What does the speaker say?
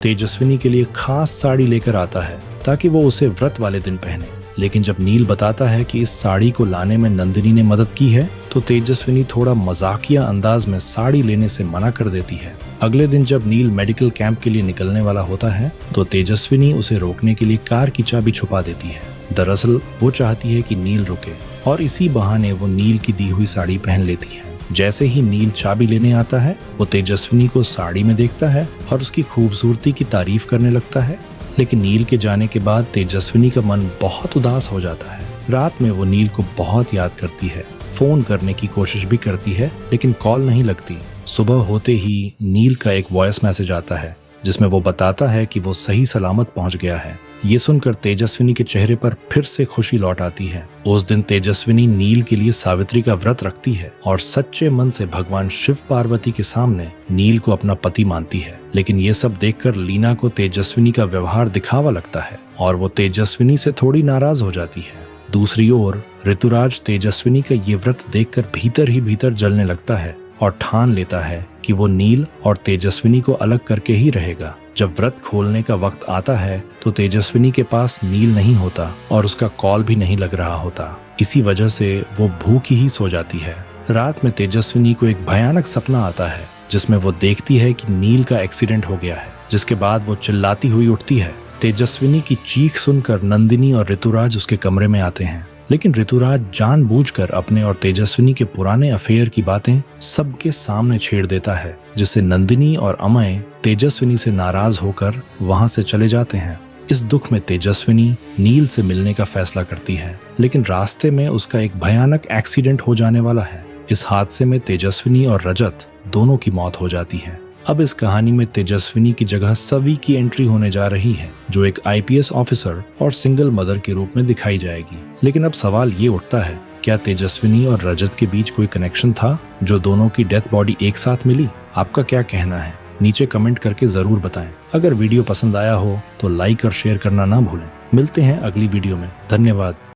तेजस्विनी के लिए खास साड़ी लेकर आता है ताकि वो उसे व्रत वाले दिन पहने। लेकिन जब नील बताता है कि इस साड़ी को लाने में नंदिनी ने मदद की है तो तेजस्विनी थोड़ा मजाकिया अंदाज में साड़ी लेने से मना कर देती है। अगले दिन जब नील मेडिकल कैंप के लिए निकलने वाला होता है तो तेजस्विनी उसे रोकने के लिए कार की चाबी छुपा देती है। दरअसल वो चाहती है कि नील रुके और इसी बहाने वो नील की दी हुई साड़ी पहन लेती है। जैसे ही नील चाबी लेने आता है वो तेजस्विनी को साड़ी में देखता है और उसकी खूबसूरती की तारीफ करने लगता है। लेकिन नील के जाने के बाद तेजस्विनी का मन बहुत उदास हो जाता है। रात में वो नील को बहुत याद करती है, फोन करने की कोशिश भी करती है लेकिन कॉल नहीं लगती। सुबह होते ही नील का एक वॉइस मैसेज आता है जिसमें वो बताता है कि वो सही सलामत पहुंच गया है। ये सुनकर तेजस्विनी के चेहरे पर फिर से खुशी लौट आती है। उस दिन तेजस्विनी नील के लिए सावित्री का व्रत रखती है और सच्चे मन से भगवान शिव पार्वती के सामने नील को अपना पति मानती है। लेकिन ये सब देखकर लीना को तेजस्विनी का व्यवहार दिखावा लगता है और वो तेजस्विनी से थोड़ी नाराज हो जाती है। दूसरी ओर ऋतुराज तेजस्विनी का ये व्रत देखकर भीतर ही भीतर जलने लगता है और ठान लेता है कि वो नील और तेजस्विनी को अलग करके ही रहेगा। जब व्रत खोलने का वक्त आता है तो तेजस्विनी के पास नील नहीं होता और उसका कॉल भी नहीं लग रहा होता। इसी वजह से वो भूखी ही सो जाती है। रात में तेजस्विनी को एक भयानक सपना आता है जिसमें वो देखती है कि नील का एक्सीडेंट हो गया है, जिसके बाद वो चिल्लाती हुई उठती है। तेजस्विनी की चीख सुनकर नंदिनी और ऋतुराज उसके कमरे में आते हैं। लेकिन ऋतुराज जानबूझकर अपने और तेजस्विनी के पुराने अफेयर की बातें सबके सामने छेड़ देता है, जिससे नंदिनी और अमय तेजस्विनी से नाराज होकर वहां से चले जाते हैं। इस दुख में तेजस्विनी नील से मिलने का फैसला करती है, लेकिन रास्ते में उसका एक भयानक एक्सीडेंट हो जाने वाला है। इस हादसे में तेजस्विनी और रजत दोनों की मौत हो जाती है। अब इस कहानी में तेजस्विनी की जगह सवी की एंट्री होने जा रही है, जो एक आईपीएस ऑफिसर और सिंगल मदर के रूप में दिखाई जाएगी। लेकिन अब सवाल ये उठता है, क्या तेजस्विनी और रजत के बीच कोई कनेक्शन था जो दोनों की डेथ बॉडी एक साथ मिली? आपका क्या कहना है? नीचे कमेंट करके जरूर बताएं। अगर वीडियो पसंद आया हो तो लाइक और शेयर करना ना भूलें। मिलते हैं अगली वीडियो में। धन्यवाद।